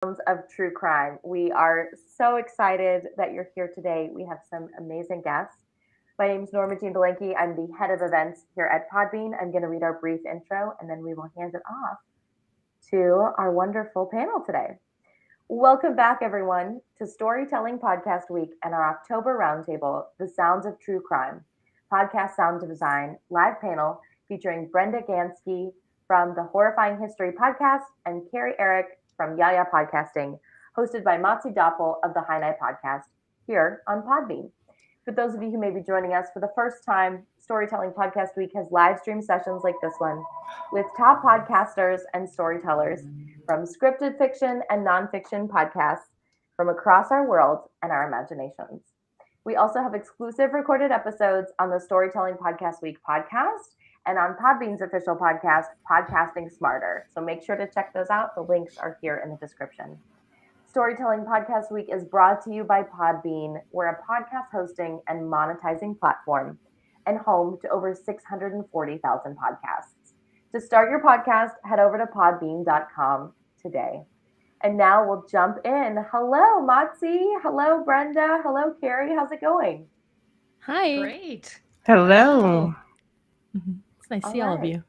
of true crime. We are so excited that you're here today. We have some amazing guests. My name is Norma Jean Belenke. I'm the head of events here at Podbean. I'm going to read our brief intro and then we will hand it off to our wonderful panel today. Welcome back, everyone, to Storytelling Podcast Week and our October Roundtable, The Sounds of True Crime, podcast sound design live panel featuring Brenda Ganske from the Horrifying History podcast and Carrie Arrick from Yaya Podcasting, hosted by Motzie Dapul of the High Night Podcast here on Podbean. For those of you who may be joining us for the first time, Storytelling Podcast Week has live stream sessions like this one with top podcasters and storytellers from scripted fiction and nonfiction podcasts from across our world and our imaginations. We also have exclusive recorded episodes on the Storytelling Podcast Week podcast and on Podbean's official podcast, Podcasting Smarter. So make sure to check those out. The links are here in the description. Storytelling Podcast Week is brought to you by Podbean. We're a podcast hosting and monetizing platform and home to over 640,000 podcasts. To start your podcast, head over to podbean.com today. And now we'll jump in. Hello, Motzie. Hello, Brenda. Hello, Carrie. How's it going? Hi. Great. Hello. It's nice to see all of you.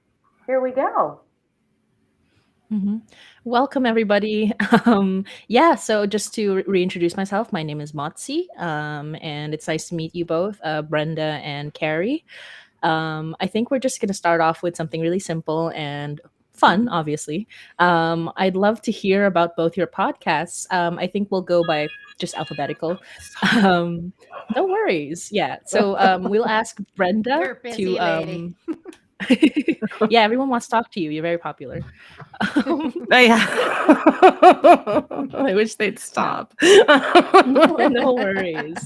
Here we go. Welcome, everybody. So just to reintroduce myself, my name is Motzie, and it's nice to meet you both, Brenda and Carrie. I think we're just going to start off with something really simple and fun, obviously. I'd love to hear about both your podcasts. I think we'll go by just alphabetical. No worries. Yeah. So we'll ask Brenda You're a busy lady. Yeah, everyone wants to talk to you. You're very popular. I wish they'd stop. No worries.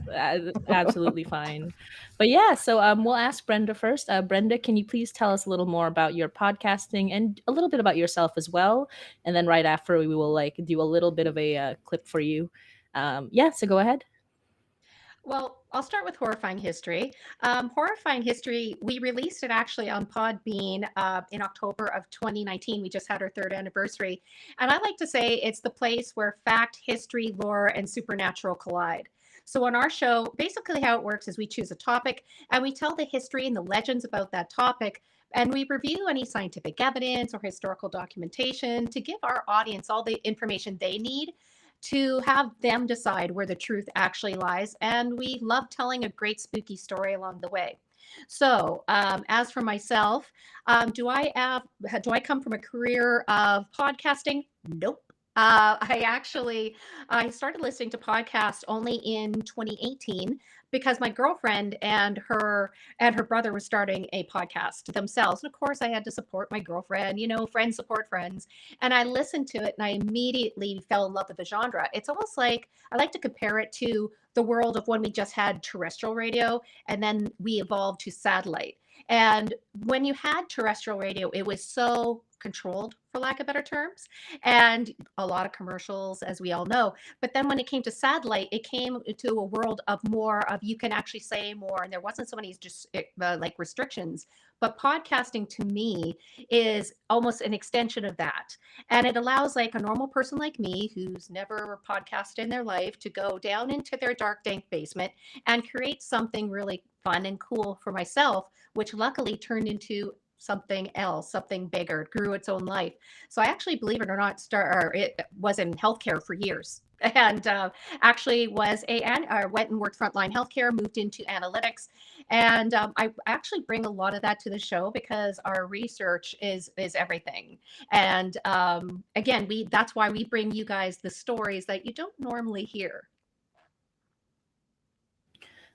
Absolutely fine. But yeah, so we'll ask Brenda first. Brenda, can you please tell us a little more about your podcasting and a little bit about yourself as well? And then right after we will do a little bit of a clip for you. So go ahead. Well, I'll start with Horrifying History. Horrifying History, we released it actually on Podbean in October of 2019. We just had our third anniversary. And I like to say it's the place where fact, history, lore, and supernatural collide. So on our show, basically how it works is we choose a topic and we tell the history and the legends about that topic. And we review any scientific evidence or historical documentation to give our audience all the information they need to have them decide where the truth actually lies. And we love telling a great spooky story along the way. So as for myself, do I come from a career of podcasting? Nope. I started listening to podcasts only in 2018 because my girlfriend and her brother were starting a podcast themselves. And of course I had to support my girlfriend, friends support friends. And I listened to it and I immediately fell in love with the genre. It's almost like I like to compare it to the world of when we just had terrestrial radio and then we evolved to satellite. And when you had terrestrial radio, it was so controlled, for lack of better terms, and a lot of commercials, as we all know. But then when it came to satellite, it came to a world of more of you can actually say more, and there wasn't so many just like restrictions. But podcasting to me is almost an extension of that. And it allows like a normal person like me who's never podcasted in their life to go down into their dark, dank basement and create something really fun and cool for myself, which luckily turned into something else, something bigger. It grew its own life. So I actually, believe it or not, it was in healthcare for years, and actually went and worked frontline healthcare, moved into analytics, and I actually bring a lot of that to the show because our research is everything. And again, that's why we bring you guys the stories that you don't normally hear.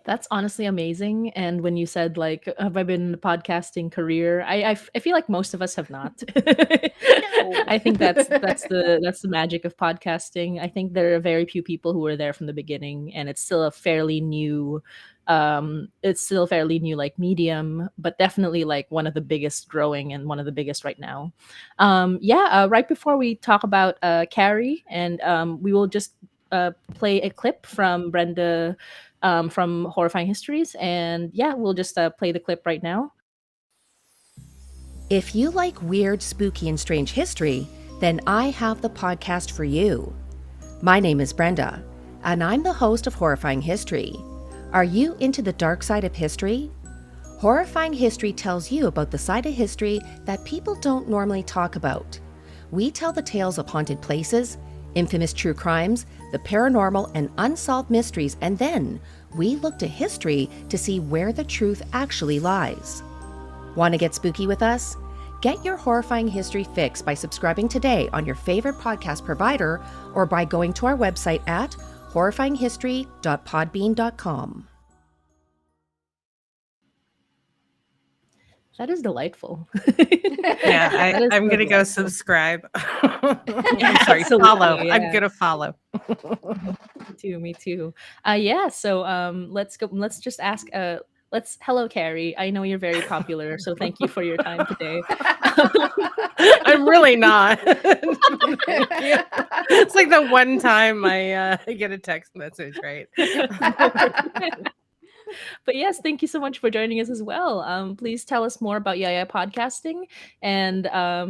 That's honestly amazing. And when you said have I been in a podcasting career? I feel like most of us have not. I think that's the magic of podcasting. I think there are very few people who were there from the beginning, and it's still a fairly new like medium, but definitely like one of the biggest growing and one of the biggest right now. Right before we talk about Carrie, and we will just play a clip from Brenda from Horrifying Histories. And we'll just play the clip right now. If you like weird, spooky, and strange history, then I have the podcast for you. My name is Brenda, and I'm the host of Horrifying History. Are you into the dark side of history? Horrifying History tells you about the side of history that people don't normally talk about. We tell the tales of haunted places, infamous true crimes, the paranormal, and unsolved mysteries, and then we look to history to see where the truth actually lies. Want to get spooky with us? Get your Horrifying History fix by subscribing today on your favorite podcast provider or by going to our website at horrifyinghistory.podbean.com. That is delightful. Yeah, That is I'm so gonna go delightful. subscribe. Yeah, I'm sorry, absolutely, follow. I'm yeah. gonna follow. Me too. Yeah, so let's go. Let's just ask hello, Carrie. I know you're very popular, so thank you for your time today. I'm really not. Thank you. It's like the one time I get a text message, right? But yes, thank you so much for joining us as well. Please tell us more about Yaya podcasting, and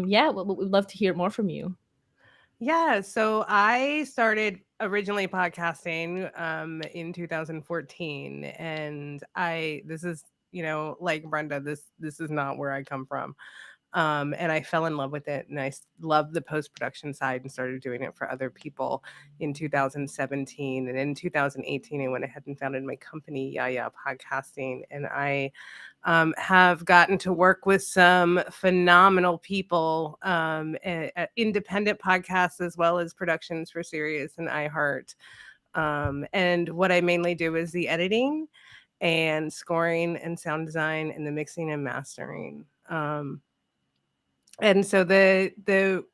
yeah, we'd love to hear more from you. Yeah, so I started originally podcasting in 2014, and this is, like Brenda, this is not where I come from. And I fell in love with it, and I loved the post-production side and started doing it for other people in 2017. And in 2018, I went ahead and founded my company, Yaya Podcasting, and I have gotten to work with some phenomenal people, independent podcasts as well as productions for Sirius and iHeart. And what I mainly do is the editing and scoring and sound design and the mixing and mastering. And so the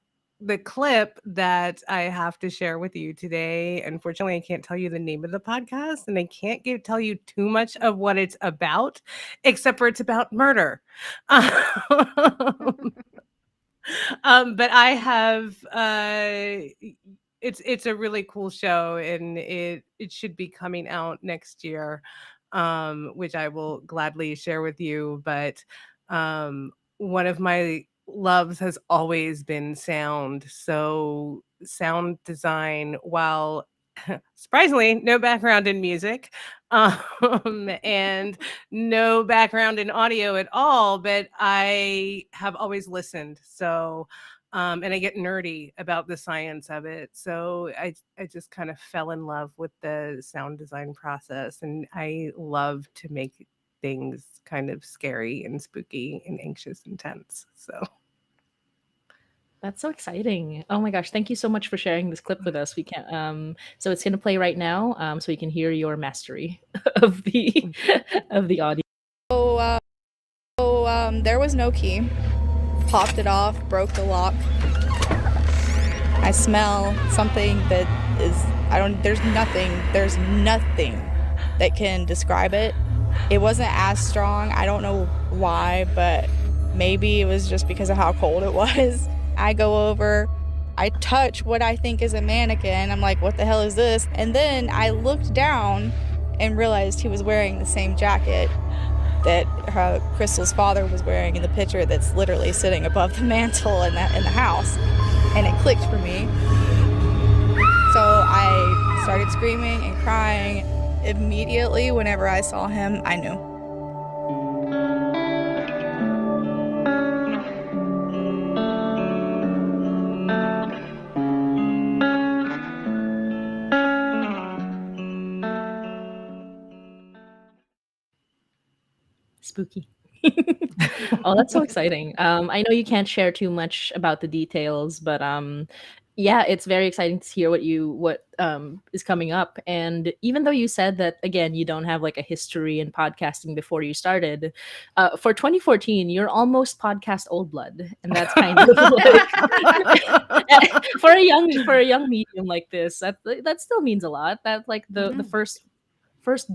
clip that I have to share with you today, unfortunately, I can't tell you the name of the podcast, and I can't tell you too much of what it's about, except for it's about murder. But I have it's a really cool show, and it should be coming out next year, which I will gladly share with you. But one of my loves has always been sound. So sound design, while surprisingly no background in music, and no background in audio at all, but I have always listened. So and I get nerdy about the science of it. So I just kind of fell in love with the sound design process, and I love to make things kind of scary and spooky and anxious and tense. So That's so exciting. Oh my gosh, thank you so much for sharing this clip with us. We can so it's gonna play right now, so we can hear your mastery of the of the audio. There was no key. Popped it off, broke the lock. I smell something that is, there's nothing that can describe it. It wasn't as strong. I don't know why, but maybe it was just because of how cold it was. I go over, I touch what I think is a mannequin. I'm like, what the hell is this? And then I looked down and realized he was wearing the same jacket that Crystal's father was wearing in the picture that's literally sitting above the mantle in the house. And it clicked for me. So I started screaming and crying. Immediately, whenever I saw him, I knew. Spooky. Oh, that's so exciting. I know you can't share too much about the details, but yeah, it's very exciting to hear what is coming up. And even though you said that again, you don't have like a history in podcasting before you started, for 2014, you're almost podcast old blood, and that's kind of like for a young medium like this, that still means a lot. That's like the first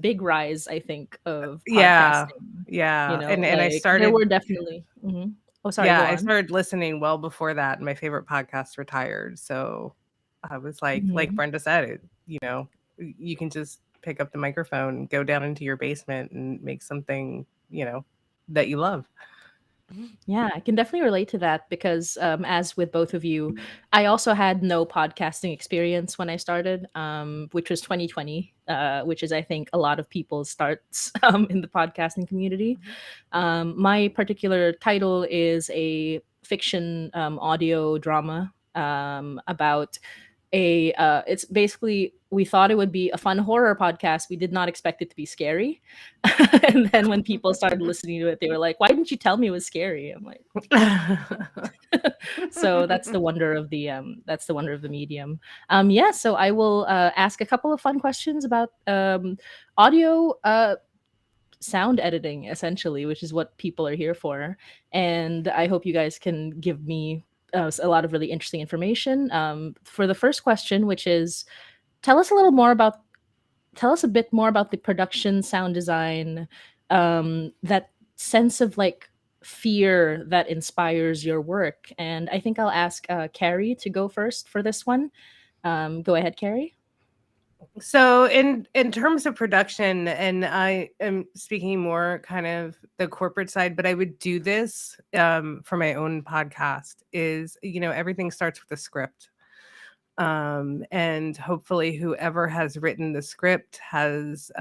big rise, I think, of yeah, podcasting. yeah. You know, And I like there started, were definitely. Mhm. Oh, sorry, yeah, go I on. started listening well before that. And my favorite podcast retired. So I was like Mhm. Brenda said, you can just pick up the microphone, go down into your basement and make something, that you love. Yeah, I can definitely relate to that because, as with both of you, I also had no podcasting experience when I started, which was 2020, which is, I think, a lot of people's starts in the podcasting community. My particular title is a fiction audio drama about it's basically, we thought it would be a fun horror podcast. We did not expect it to be scary. And then when people started listening to it, they were like, why didn't you tell me it was scary? I'm like, so that's the wonder of the medium. Yeah, so I will ask a couple of fun questions about audio sound editing, essentially, which is what people are here for. And I hope you guys can give me a lot of really interesting information. For the first question, which is, tell us a little more about tell us a bit more about the production, sound design, that sense of like fear that inspires your work. And I think I'll ask Carrie to go first for this one. Go ahead, Carrie. So in terms of production, and I am speaking more kind of the corporate side, but I would do this for my own podcast, is, everything starts with a script. And hopefully whoever has written the script has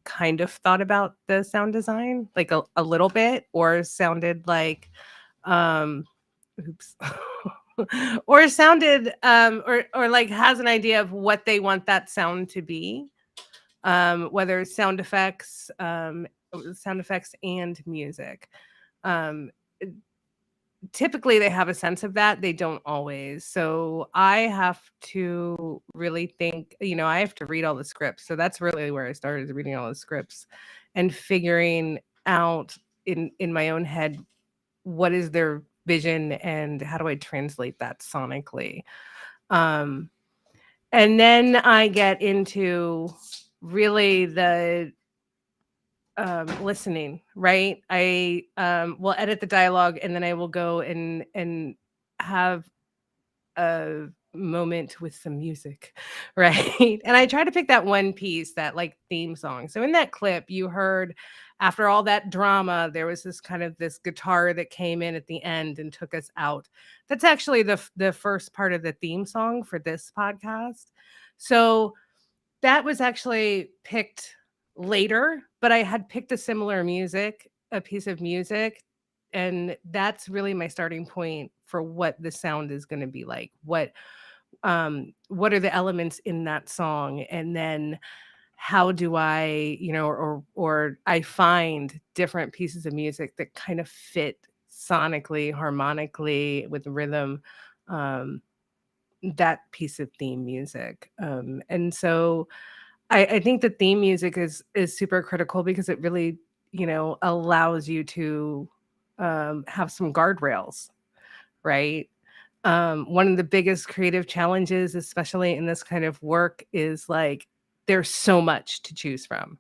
kind of thought about the sound design like a little bit, or sounded like oops or sounded or like has an idea of what they want that sound to be, whether it's sound effects and music. Typically they have a sense of that. They don't always. So I have to really think, I have to read all the scripts. So that's really where I started, reading all the scripts and figuring out in my own head, what is their vision and how do I translate that sonically. And then I get into really the listening, right? I will edit the dialogue, and then I will go and have a moment with some music, right? And I try to pick that one piece, that like theme song. So in that clip, you heard, after all that drama, there was this guitar that came in at the end and took us out. That's actually the first part of the theme song for this podcast. So that was actually picked later, but I had picked a piece of music, and that's really my starting point for what the sound is going to be like. What are the elements in that song, and then how do I, or I find different pieces of music that kind of fit sonically, harmonically, with rhythm, that piece of theme music. And so I think the theme music is super critical, because it really, allows you to have some guardrails, right? One of the biggest creative challenges, especially in this kind of work, is like, there's so much to choose from,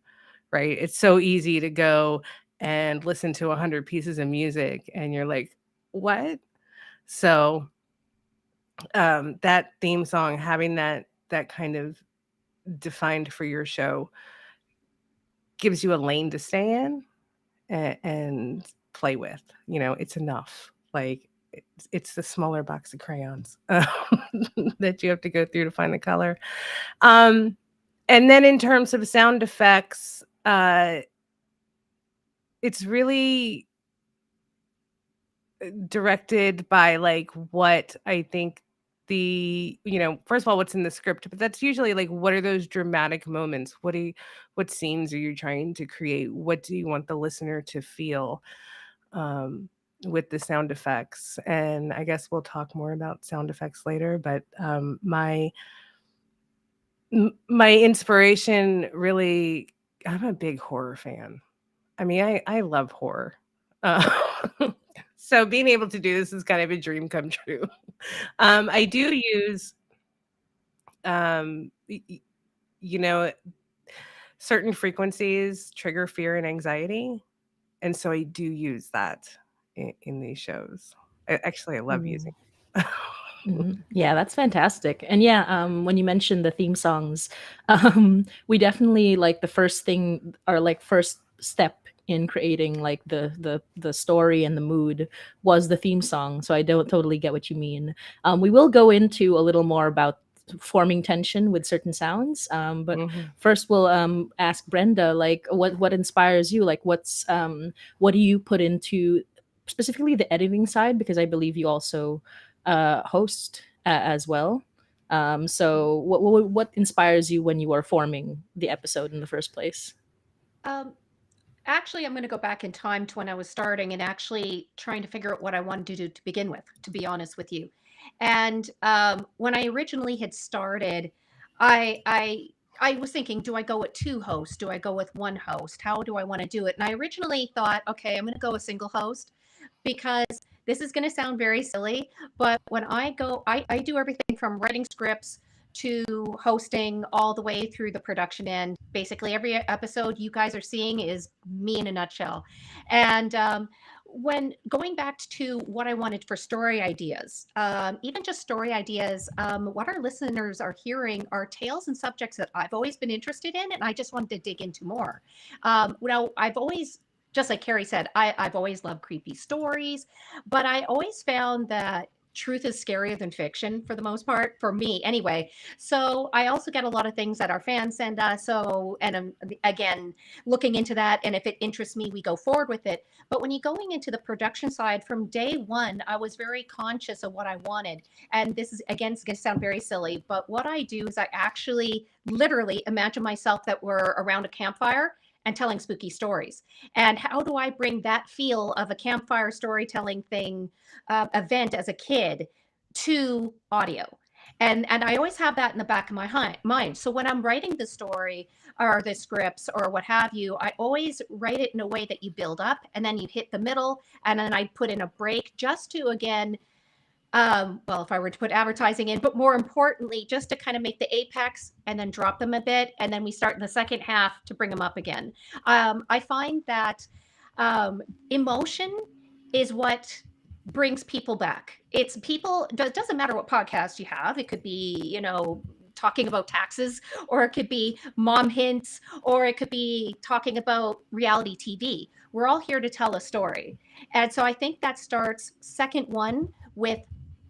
right? It's so easy to go and listen to 100 pieces of music and you're like, what? So that theme song, having that kind of defined for your show, gives you a lane to stay in and play with. It's enough. Like, it's the smaller box of crayons that you have to go through to find the color. And then in terms of sound effects, it's really directed by like what I think first of all, what's in the script, but that's usually like, what are those dramatic moments? What scenes are you trying to create? What do you want the listener to feel with the sound effects? And I guess we'll talk more about sound effects later, but my inspiration, really, I'm a big horror fan. I mean, I love horror. So being able to do this is kind of a dream come true. I do use, certain frequencies trigger fear and anxiety. And so I do use that in these shows. I love using it. Yeah, that's fantastic. And yeah, when you mentioned the theme songs, we definitely, like, the first thing, or like first step in creating like the story and the mood was the theme song. So I don't totally get what you mean. We will go into a little more about forming tension with certain sounds. But Mhm. first, we'll ask Brenda, like, what inspires you? Like, what do you put into specifically the editing side? Because I believe you also host as well. So, what inspires you when you are forming the episode in the first place? Um, Actually, I'm going to go back in time to when I was starting and actually trying to figure out what I wanted to do to begin with, to be honest with you. And when I originally had started, I, I I was thinking, do I go with two hosts? Do I go with one host? How do I want to do it? And I originally thought, okay, I'm going to go a single host because this is going to sound very silly, but when I go, I do everything from writing scripts to hosting all the way through the production end. Basically, every episode you guys are seeing is me in a nutshell. And when going back to what I wanted for story ideas, even just story ideas, what our listeners are hearing are tales and subjects that I've always been interested in, and I just wanted to dig into more. I've always, just like Carrie said, I've always loved creepy stories, but I always found that truth is scarier than fiction for the most part, for me anyway. So I also get a lot of things that our fans send us. So, and again, looking into that, and if it interests me, we go forward with it. But when you're going into the production side, from day one, I was very conscious of what I wanted. And this is, again, it's going to sound very silly, but what I do is I actually literally imagine myself that we're around a campfire and telling spooky stories. And how do I bring that feel of a campfire storytelling thing, event as a kid to audio? And I always have that in the back of my mind. So when I'm writing the story or the scripts or what have you, I always write it in a way that you build up and then you hit the middle and then I put in a break just to, again, well, if I were to put advertising in, but more importantly, just to kind of make the apex and then drop them a bit. And then we start in the second half to bring them up again. I find that emotion is what brings people back. It's people, it doesn't matter what podcast you have. It could be, talking about taxes, or it could be mom hints, or it could be talking about reality TV. We're all here to tell a story. And so I think that starts second one with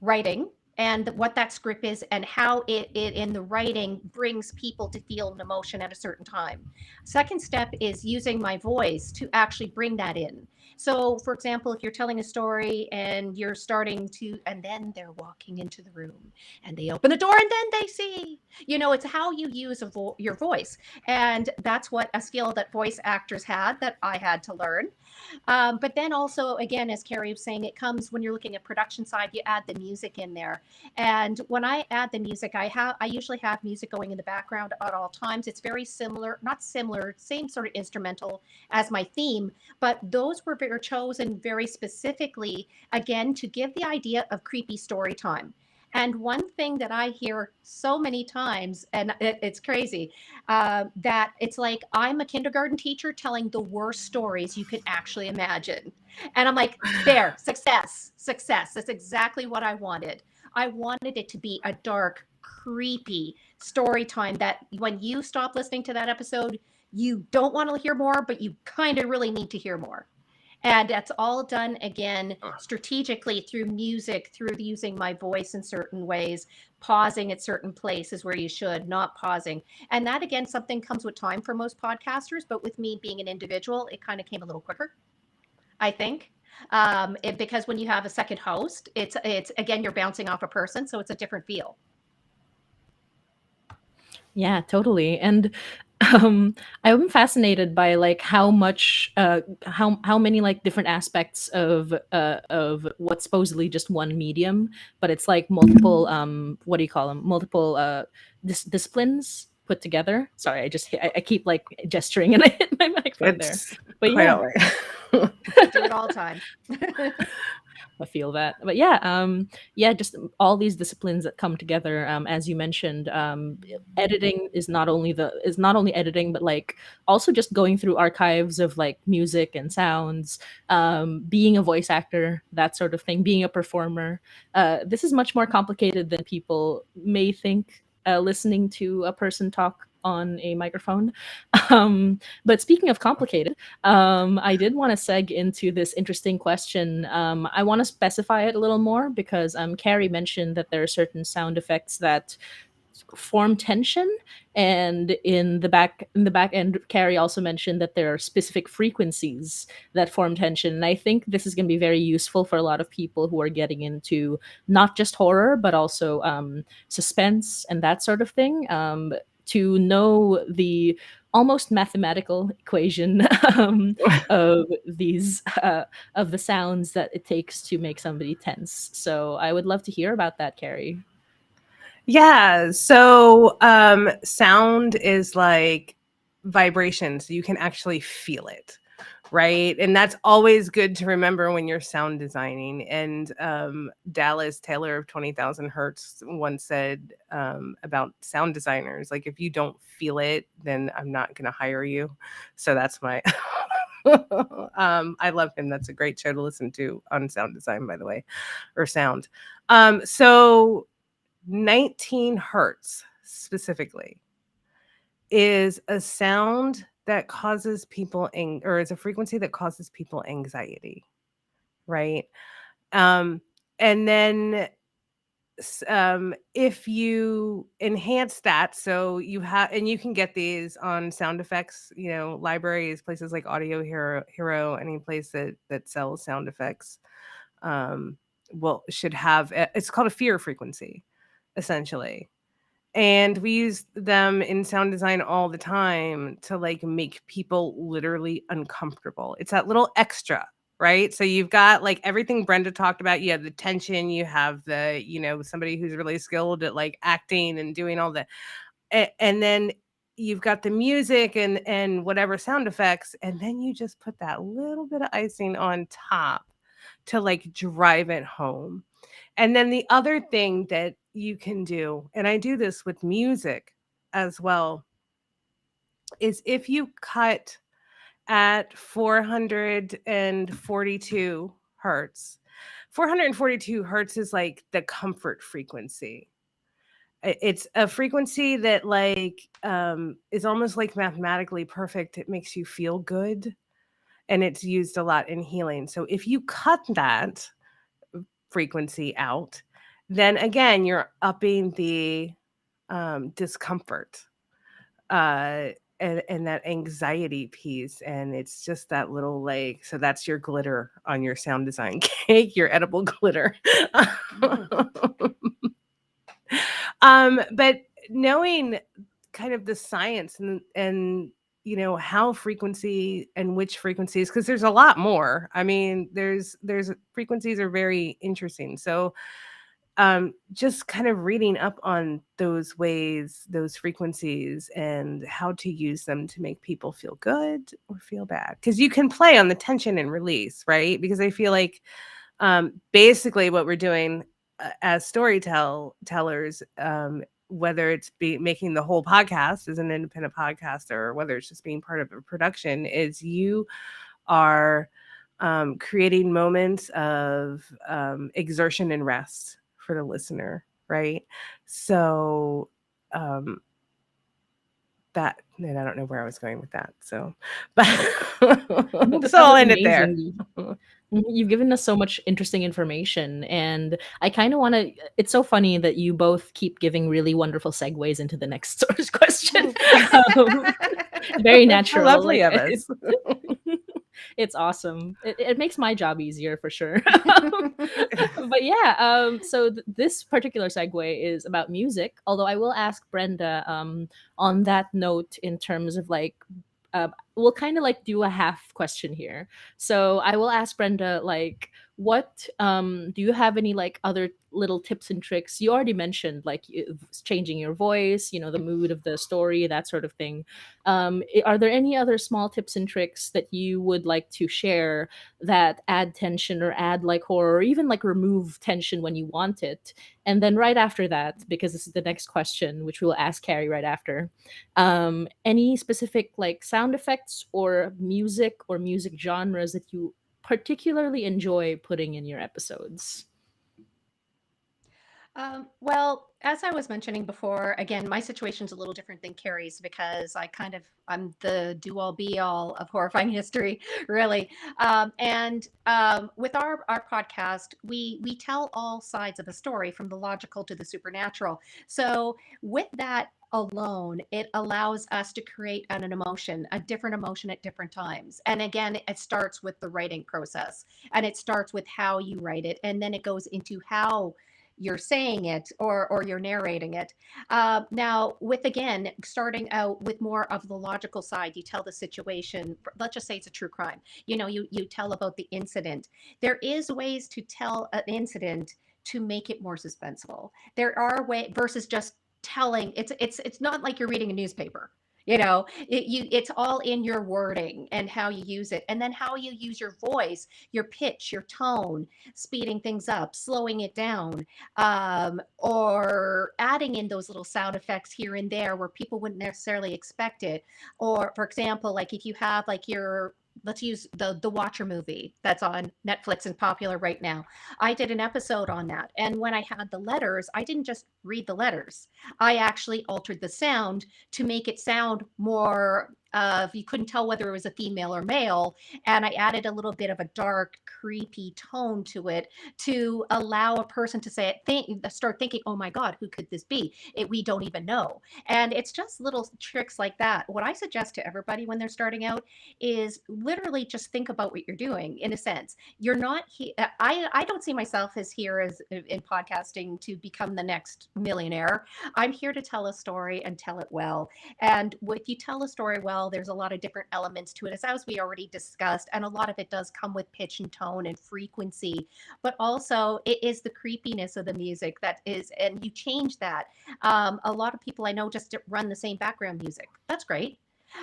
writing and what that script is and how it in the writing brings people to feel an emotion at a certain time. Second step is using my voice to actually bring that in. So, for example, if you're telling a story and you're starting to, and then they're walking into the room and they open the door and then they see, it's how you use your voice. And that's what a skill that voice actors had that I had to learn. But then also, again, as Carrie was saying, it comes when you're looking at production side, you add the music in there. And when I add the music, I usually have music going in the background at all times. It's very similar, not similar, same sort of instrumental as my theme, but those were chosen very specifically, again, to give the idea of creepy story time. And one thing that I hear so many times, and it's crazy, that it's like I'm a kindergarten teacher telling the worst stories you could actually imagine. And I'm like, there, success. That's exactly what I wanted. I wanted it to be a dark, creepy story time that when you stop listening to that episode, you don't want to hear more, but you kind of really need to hear more. And that's all done, again, strategically through music, through using my voice in certain ways, pausing at certain places where you should, not pausing. And that, again, something comes with time for most podcasters, but with me being an individual, it kind of came a little quicker, I think. Because when you have a second host, it's again, you're bouncing off a person, so it's a different feel. Yeah, totally. And I'm fascinated by like how much how many like different aspects of what's supposedly just one medium, but it's like multiple what do you call them? Multiple disciplines put together. Sorry, I keep like gesturing and I hit my microphone there. But quite yeah. all right. I do it all the time. I feel that. But yeah, just all these disciplines that come together. As you mentioned, editing is not only editing, but like also just going through archives of like music and sounds, being a voice actor, that sort of thing, being a performer. This is much more complicated than people may think. Listening to a person talk on a microphone. But speaking of complicated, I did want to seg into this interesting question. I want to specify it a little more because Carrie mentioned that there are certain sound effects that form tension, and in the back end, Carrie also mentioned that there are specific frequencies that form tension. And I think this is going to be very useful for a lot of people who are getting into not just horror but also suspense and that sort of thing, to know the almost mathematical equation of these of the sounds that it takes to make somebody tense. So I would love to hear about that, Carrie. Yeah. So sound is like vibration. So you can actually feel it. Right. And that's always good to remember when you're sound designing. And Dallas Taylor of 20,000 Hertz once said about sound designers, like, if you don't feel it, then I'm not going to hire you. So that's my. I love him. That's a great show to listen to on sound design, by the way, or sound. So 19 hertz specifically is a sound that causes people or it's a frequency that causes people anxiety, right? And then if you enhance that, so you have, and you can get these on sound effects, libraries, places like Audio Hero, any place that sells sound effects, should have. It's called a fear frequency, essentially. And we use them in sound design all the time to like make people literally uncomfortable. It's that little extra, right? So you've got like everything Brenda talked about. You have the tension, you have the, somebody who's really skilled at like acting and doing all that. And then you've got the music and whatever sound effects. And then you just put that little bit of icing on top to like drive it home. And then the other thing that you can do, and I do this with music as well, is if you cut at 442 hertz, 442 hertz is like the comfort frequency. It's a frequency that like is almost like mathematically perfect. It makes you feel good, and it's used a lot in healing. So if you cut that frequency out, then again, you're upping the discomfort and that anxiety piece. And it's just that little like, so that's your glitter on your sound design cake, your edible glitter. But knowing kind of the science and how frequency and which frequencies, because there's a lot more. I mean, there's frequencies are very interesting. So just kind of reading up on those ways, those frequencies, and how to use them to make people feel good or feel bad. Because you can play on the tension and release, right? Because I feel like basically what we're doing as storytellers, whether it's making the whole podcast as an independent podcaster, or whether it's just being part of a production, is you are creating moments of exertion and rest for the listener, right? So that, and I don't know where I was going with that. So, but No, but so that I'll was end it there. amazing. You've given us so much interesting information, and I kind of want to. It's so funny that you both keep giving really wonderful segues into the next source question. Very How natural. lovely like, of us. it's awesome. It makes my job easier for sure. But yeah, so this particular segue is about music. Although I will ask Brenda on that note in terms of like we'll kind of like do a half question here. So I will ask Brenda, like, what do you have any like other little tips and tricks? You already mentioned like changing your voice, the mood of the story, that sort of thing. Are there any other small tips and tricks that you would like to share that add tension or add like horror, or even like remove tension when you want it? And then right after that, because this is the next question, which we'll ask Carrie right after, any specific like sound effects or music genres that you particularly enjoy putting in your episodes? Well, as I was mentioning before, again, my situation's a little different than Carrie's because I'm the do all be all of horrifying history, really. And with our podcast, we tell all sides of a story from the logical to the supernatural. So with that alone, it allows us to create an emotion, a different emotion at different times. And again, it starts with the writing process, and it starts with how you write it, and then it goes into how you're saying it or you're narrating it. Now, with again starting out with more of the logical side, you tell the situation. Let's just say it's a true crime. You tell about the incident. There is ways to tell an incident to make it more suspenseful. There are ways versus just telling. It's not like you're reading a newspaper. It's all in your wording and how you use it, and then how you use your voice, your pitch, your tone, speeding things up, slowing it down, or adding in those little sound effects here and there where people wouldn't necessarily expect it. Or, for example, like if you have like your let's use the Watcher movie that's on Netflix and popular right now. I did an episode on that, and when I had the letters, I didn't just read the letters. I actually altered the sound to make it sound more you couldn't tell whether it was a female or male, and I added a little bit of a dark, creepy tone to it to allow a person to start thinking, "Oh my God, who could this be?" We don't even know, and it's just little tricks like that. What I suggest to everybody when they're starting out is literally just think about what you're doing. In a sense, you're not here. I don't see myself as here as in podcasting to become the next millionaire. I'm here to tell a story and tell it well. And if you tell a story well, there's a lot of different elements to it, as we already discussed. And a lot of it does come with pitch and tone and frequency, but also it is the creepiness of the music that is, and you change that. A lot of people I know just run the same background music. That's great.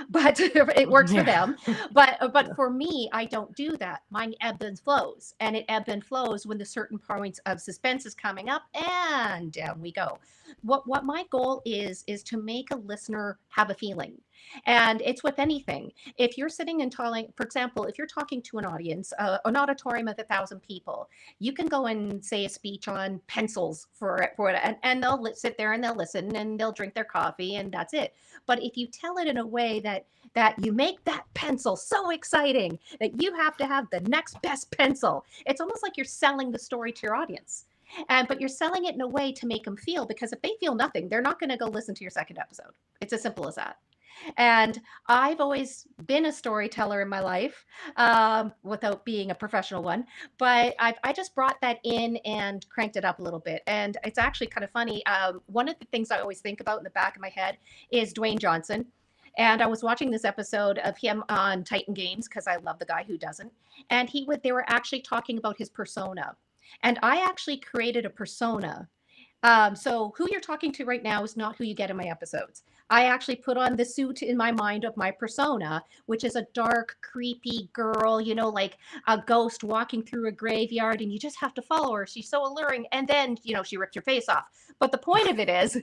But it works for them. But for me, I don't do that. Mine ebbs and flows, and it ebbs and flows when the certain points of suspense is coming up, and down we go. What my goal is to make a listener have a feeling, and it's with anything. If you're sitting and telling, for example, if you're talking to an audience, an auditorium of 1,000 people, you can go and say a speech on pencils for it, and they'll sit there and they'll listen and they'll drink their coffee, and that's it. But if you tell it in a way that you make that pencil so exciting that you have to have the next best pencil, it's almost like you're selling the story to your audience. But you're selling it in a way to make them feel, because if they feel nothing, they're not going to go listen to your second episode. It's as simple as that. And I've always been a storyteller in my life, without being a professional one. But I just brought that in and cranked it up a little bit. And it's actually kind of funny. One of the things I always think about in the back of my head is Dwayne Johnson. And I was watching this episode of him on Titan Games because I love the guy, who doesn't. And they were actually talking about his persona. And I actually created a persona. So who you're talking to right now is not who you get in my episodes. I actually put on the suit in my mind of my persona, which is a dark, creepy girl, like a ghost walking through a graveyard, and you just have to follow her. She's so alluring. And then, she rips your face off. But the point of it is,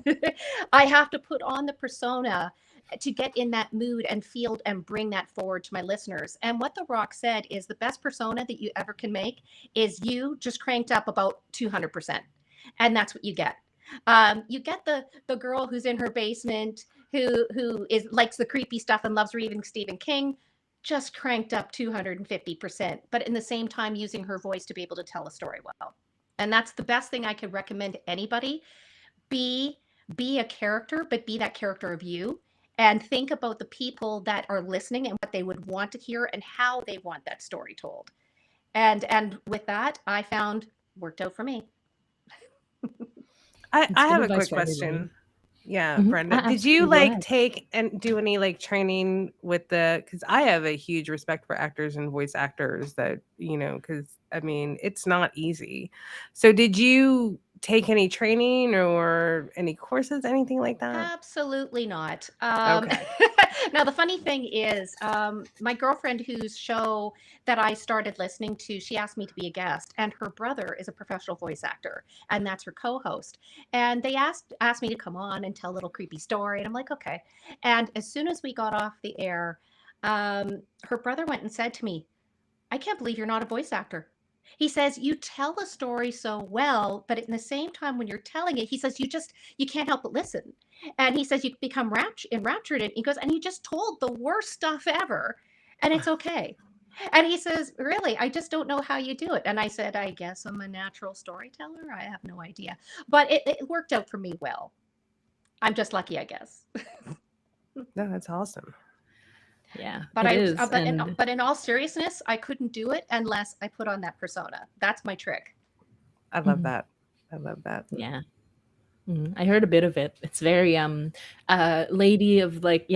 I have to put on the persona to get in that mood and feel and bring that forward to my listeners. And what The Rock said is the best persona that you ever can make is you just cranked up about 200%. And that's what you get. You get the girl who's in her basement who likes the creepy stuff and loves reading Stephen King, just cranked up 250%, but in the same time using her voice to be able to tell a story well. And that's the best thing I could recommend to anybody. Be a character, but be that character of you, and think about the people that are listening and what they would want to hear and how they want that story told. And with that, I found worked out for me. I have a quick question. Yeah, Brenda, did you take and do any training with because I have a huge respect for actors and voice actors that, because it's not easy. So did you take any training or any courses, anything like that? Absolutely not. Okay. Now, the funny thing is, my girlfriend whose show that I started listening to, she asked me to be a guest, and her brother is a professional voice actor, and that's her co-host. And they asked me to come on and tell a little creepy story, and I'm like, okay. And as soon as we got off the air, her brother went and said to me, "I can't believe you're not a voice actor." He says, you tell a story so well, but at the same time, when you're telling it, he says, you can't help but listen. And he says, you become enraptured. And he goes, and you just told the worst stuff ever. And it's okay. And he says, really, I just don't know how you do it. And I said, I guess I'm a natural storyteller. I have no idea. But it worked out for me well. I'm just lucky, I guess. No, that's awesome. Yeah, But it is. And but in all seriousness, I couldn't do it unless I put on that persona. That's my trick. I love Mhm. that. I love that. yeah. I heard a bit of it. It's very lady of like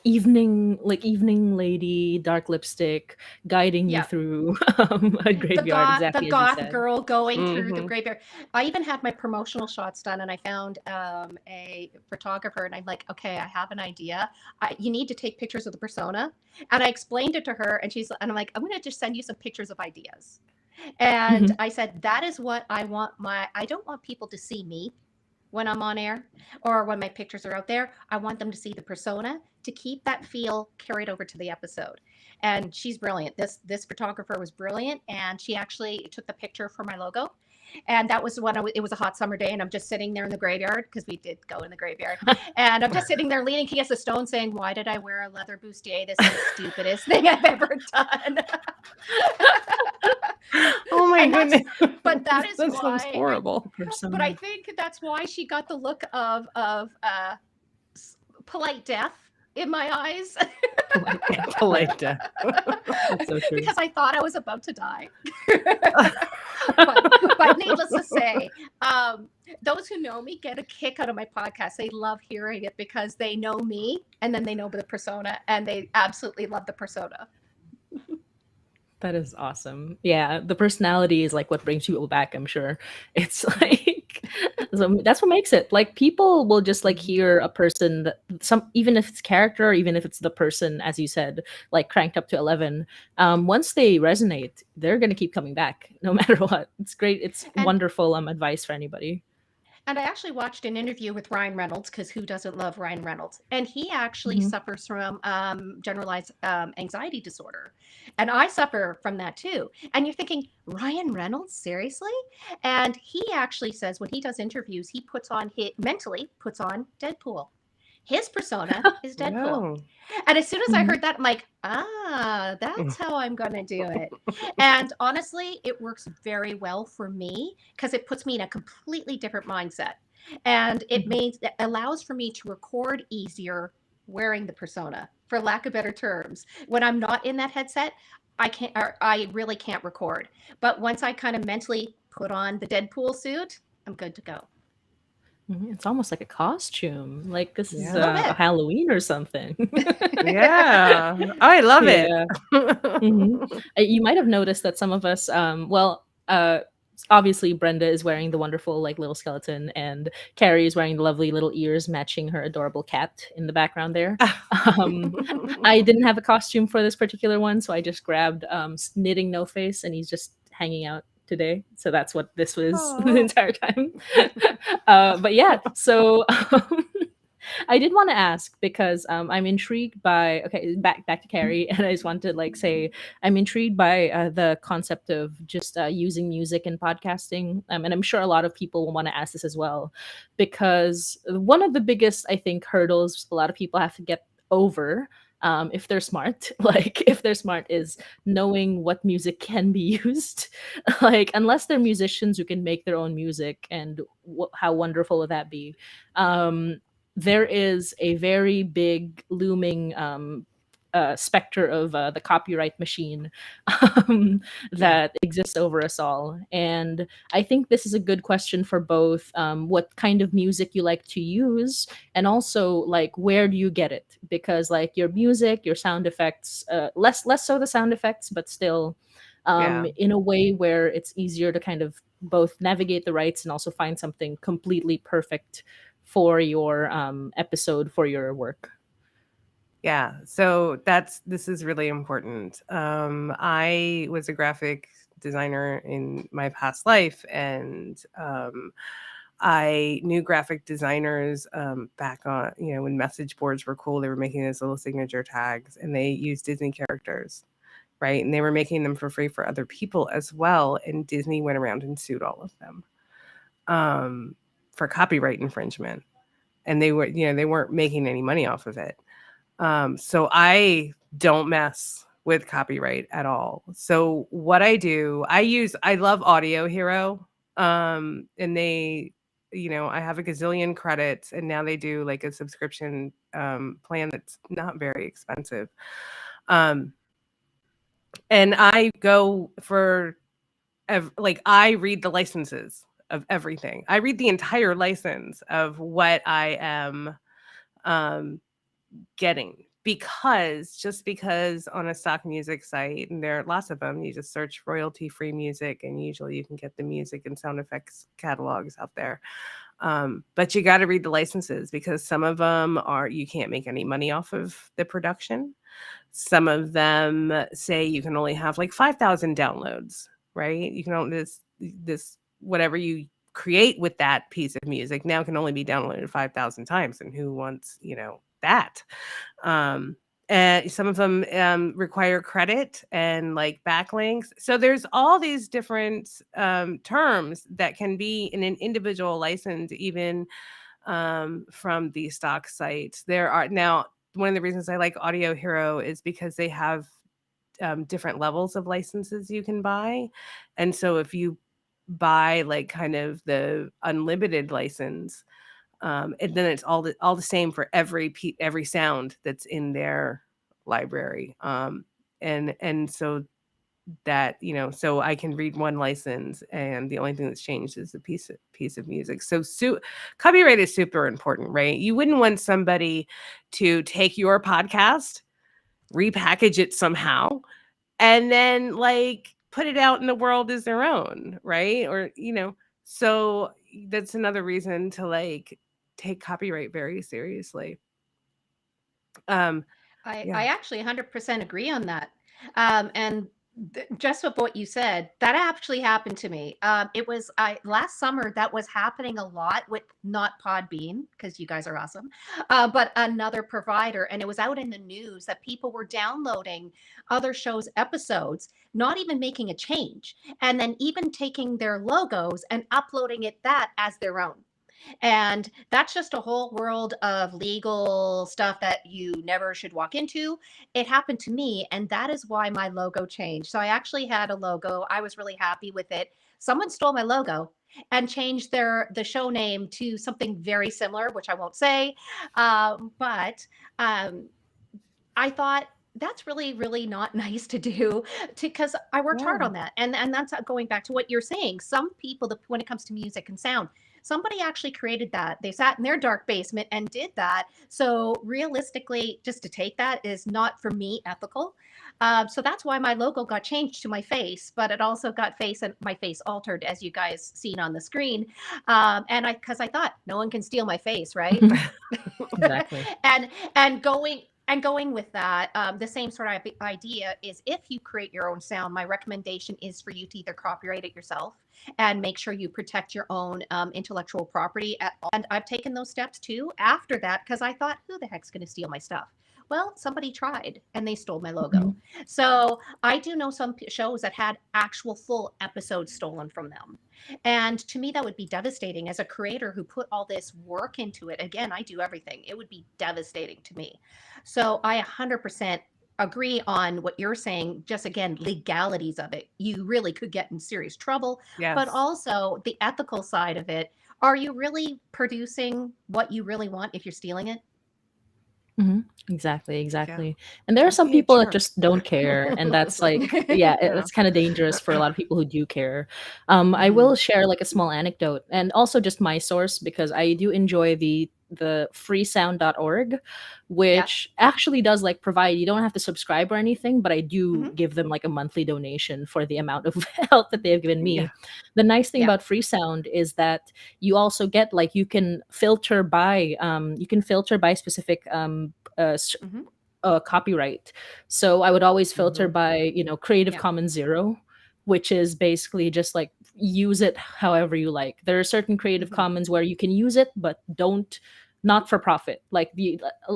evening lady, dark lipstick, guiding you Yeah. through a graveyard, The exactly as you goth said. girl going through the Mhm. graveyard. I even had my promotional shots done, and I found a photographer, and I'm like, okay, I have an idea. You need to take pictures of the persona, and I explained it to her, and I'm like, I'm gonna just send you some pictures of ideas. And Mhm. I said, that is what I want. I don't want people to see me when I'm on air or when my pictures are out there. I want them to see the persona to keep that feel carried over to the episode. And she's brilliant. This photographer was brilliant, and she actually took the picture for my logo. And that was when it was a hot summer day, and I'm just sitting there in the graveyard because we did go in the graveyard. And I'm just sitting there leaning against the stone, saying, "Why did I wear a leather bustier? This is the stupidest thing I've ever done." Oh my And goodness. but that is That sounds why horrible. but I think that's why she got the look of polite death in my eyes. Polite death. That's so true. Because I thought I was about to die. but needless to say, those who know me get a kick out of my podcast. They love hearing it because they know me, and then they know the persona, and they absolutely love the persona. That is awesome. Yeah, the personality is like what brings people back, I'm sure. It's like so that's what makes it. Like people will just like hear a person that some even if it's character or even if it's the person, as you said, like cranked up to 11. Once they resonate, they're gonna keep coming back no matter what. It's great. It's And wonderful advice for anybody. And I actually watched an interview with Ryan Reynolds, because who doesn't love Ryan Reynolds? And he actually Mhm. suffers from generalized anxiety disorder. And I suffer from that too. And you're thinking, Ryan Reynolds, seriously? And he actually says when he does interviews, he mentally puts on Deadpool. His persona is Deadpool. No. And as soon as I Mhm. heard that, I'm like, that's how I'm going to do it. And honestly, it works very well for me because it puts me in a completely different mindset. And Mhm. it allows for me to record easier wearing the persona, for lack of better terms. When I'm not in that headset, I really can't record. But once I kind of mentally put on the Deadpool suit, I'm good to go. It's almost like a costume. Like this is A little Yeah. a bit. Halloween or something. Yeah. Oh, I love it. Yeah. Mhm. You might have noticed that some of us, obviously Brenda is wearing the wonderful like little skeleton, and Carrie is wearing the lovely little ears matching her adorable cat in the background there. Um, I didn't have a costume for this particular one, so I just grabbed Knitting No Face, and he's just hanging out today. So that's what this was the Aw. entire time. But yeah, so I did want to ask because I'm intrigued by back to Carrie, and I just want to like say I'm intrigued by the concept of just using music in podcasting, and I'm sure a lot of people will want to ask this as well, because one of the biggest I think hurdles a lot of people have to get over. If they're smart, like if they're smart, is knowing what music can be used. Like, unless they're musicians who can make their own music, and how wonderful would that be? Um, there is a very big looming specter of the copyright machine Yeah. that exists over us all. And I think this is a good question for both what kind of music you like to use, and also like where do you get it? Because like your music, your sound effects, less so the sound effects, but still Yeah. in a way where it's easier to kind of both navigate the rights and also find something completely perfect for your episode, for your work. Yeah. So this is really important. I was a graphic designer in my past life, and I knew graphic designers back on, when message boards were cool. They were making those little signature tags, and they used Disney characters. right? And they were making them for free for other people as well. And Disney went around and sued all of them for copyright infringement. And they were, they weren't making any money off of it. So I don't mess with copyright at all. So what I do, I love Audio Hero. And they, I have a gazillion credits, and now they do like a subscription plan that's not very expensive. And I go for I read the licenses of everything. I read the entire license of what I am getting, because on a stock music site, and there are lots of them, you just search royalty free music, and usually you can get the music and sound effects catalogs out there. But you got to read the licenses, because some of them you can't make any money off of the production. Some of them say you can only have like 5,000 downloads, right? You can only this whatever you create with that piece of music now can only be downloaded 5,000 times, and who wants that? And some of them require credit and like backlinks. So there's all these different terms that can be in an individual license, even from the stock sites. There are now, one of the reasons I like Audio Hero is because they have different levels of licenses you can buy. And so if you buy like kind of the unlimited license, and then it's all the same for every sound that's in their library. And so that, so I can read one license, and the only thing that's changed is the piece of music. So copyright is super important, right? You wouldn't want somebody to take your podcast, repackage it somehow, and then like put it out in the world as their own, right? Or, so that's another reason to like take copyright very seriously. I Yeah. actually 100% agree on that. And just with what you said, that actually happened to me. It was last summer that was happening a lot with not Podbean, because you guys are awesome, but another provider. And it was out in the news that people were downloading other shows' episodes, not even making a change, and then even taking their logos and uploading that as their own. And that's just a whole world of legal stuff that you never should walk into. It happened to me, and that is why my logo changed. So I actually had a logo. I was really happy with it. Someone stole my logo and changed the show name to something very similar, which I won't say. But I thought that's really, really not nice to do, because I worked hard on that. And that's going back to what you're saying. Some people, when it comes to music and sound, somebody actually created that. They sat in their dark basement and did that. So realistically, just to take that is not, for me, ethical. So that's why my logo got changed to my face, but it also got my face altered, as you guys seen on the screen. Because I thought no one can steal my face, right? Exactly. and going with that, the same sort of idea is, if you create your own sound, my recommendation is for you to either copyright it yourself and make sure you protect your own intellectual property. And I've taken those steps too after that, because I thought, who the heck's going to steal my stuff? Well, somebody tried and they stole my logo. Mm-hmm. So I do know some shows that had actual full episodes stolen from them. And to me, that would be devastating as a creator who put all this work into it. Again, I do everything. It would be devastating to me. So I 100% agree on what you're saying. Just again, legalities of it. You really could get in serious trouble, Yes. but also the ethical side of it. Are you really producing what you really want if you're stealing it? Mm-hmm. Exactly. And there are some Be a people that jerk. just don't care, and that's like, yeah, it's kind of dangerous for a lot of people who do care. I will share like a small anecdote, and also just my source, because I do enjoy the freesound.org, which actually does like provide, you don't have to subscribe or anything, but I do give them like a monthly donation for the amount of help that they have given me. Yeah. The nice thing Yeah. about Freesound is that you also get like, you can filter by specific copyright. So I would always filter by Creative Yeah. Commons 0, which is basically just like, use it however you like. There are certain Creative Commons where you can use it, but not for profit. Like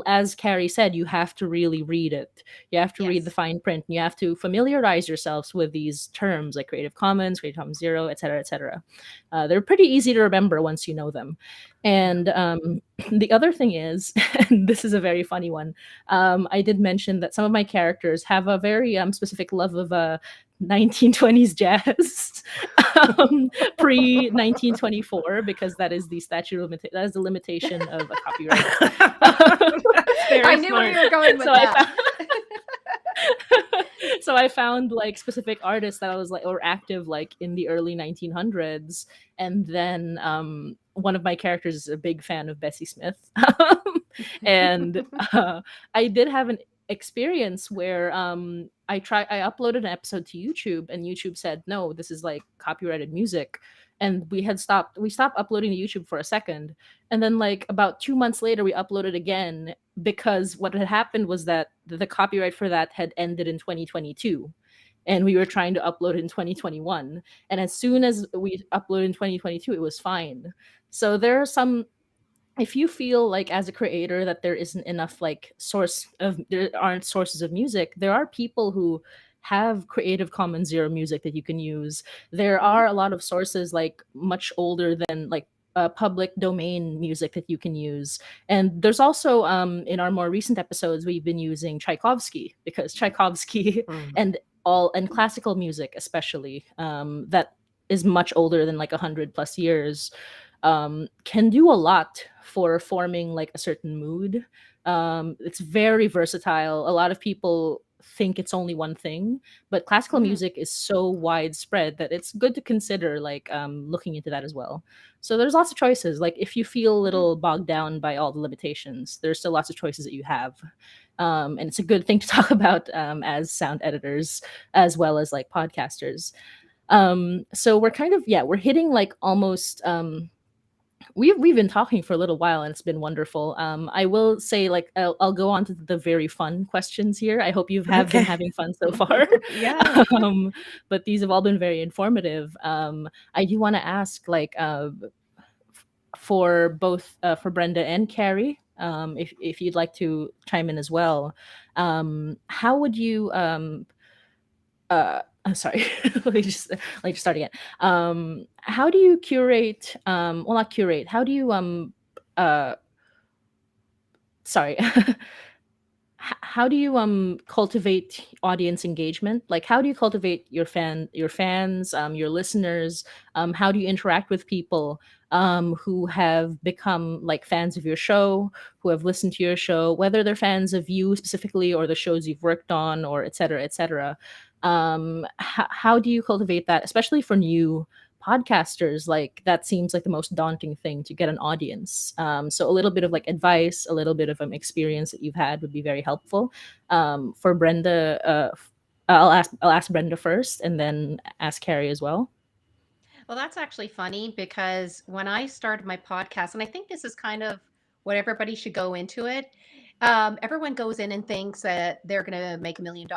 as Carrie said, you have to really read it. You have to read the Yes. fine print. You have to familiarize yourselves with these terms like Creative Commons, Creative Commons Zero, et cetera, et cetera. They're pretty easy to remember once you know them. And the other thing is, and this is a very funny one, I did mention that some of my characters have a very specific love of 1920s jazz, pre 1924, because that is the that is the limitation of a copyright. That's very I knew where smart. you were going with So I that. So I found like specific artists that I was like, or active like in the early 1900s, and then one of my characters is a big fan of Bessie Smith, and I did have an experience where I uploaded an episode to YouTube, and YouTube said no, this is like copyrighted music, and we stopped uploading to YouTube for a second, and then like about 2 months later we uploaded again, because what had happened was that the copyright for that had ended in 2022, and we were trying to upload in 2021, and as soon as we uploaded in 2022 it was fine. So there are some, if you feel like as a creator that there isn't enough like there aren't sources of music, there are people who have Creative Commons Zero music that you can use. There are a lot of sources like much older than like public domain music that you can use. And there's also in our more recent episodes we've been using Tchaikovsky, because Tchaikovsky and classical music especially, that is much older than like 100+ years, can do a lot for forming like a certain mood. It's very versatile. A lot of people think it's only one thing, but classical music is so widespread that it's good to consider like looking into that as well. So there's lots of choices. Like if you feel a little bogged down by all the limitations, there's still lots of choices that you have. And it's a good thing to talk about as sound editors as well as like podcasters. So we're kind of, we're hitting like almost we've been talking for a little while and it's been wonderful. I will say like I'll go on to the very fun questions here. I hope you have been having fun so far. Yeah. But these have all been very informative. I do want to ask like for both for Brenda and Carrie, if you'd like to chime in as well, how would you I'm sorry. Let me just start again. How do you curate? Well, not curate. How do you sorry. How do you cultivate audience engagement? Like, how do you cultivate your fans, your listeners? How do you interact with people who have become like fans of your show, who have listened to your show, whether they're fans of you specifically or the shows you've worked on, or et cetera, et cetera? How do you cultivate that, especially for new podcasters? Like that seems like the most daunting thing, to get an audience. So a little bit of like advice, a little bit of experience that you've had would be very helpful. For Brenda, I'll ask Brenda first, and then ask Carrie as well. Well, that's actually funny because when I started my podcast, and I think this is kind of what everybody should go into it, everyone goes in and thinks that they're going to make $1 million,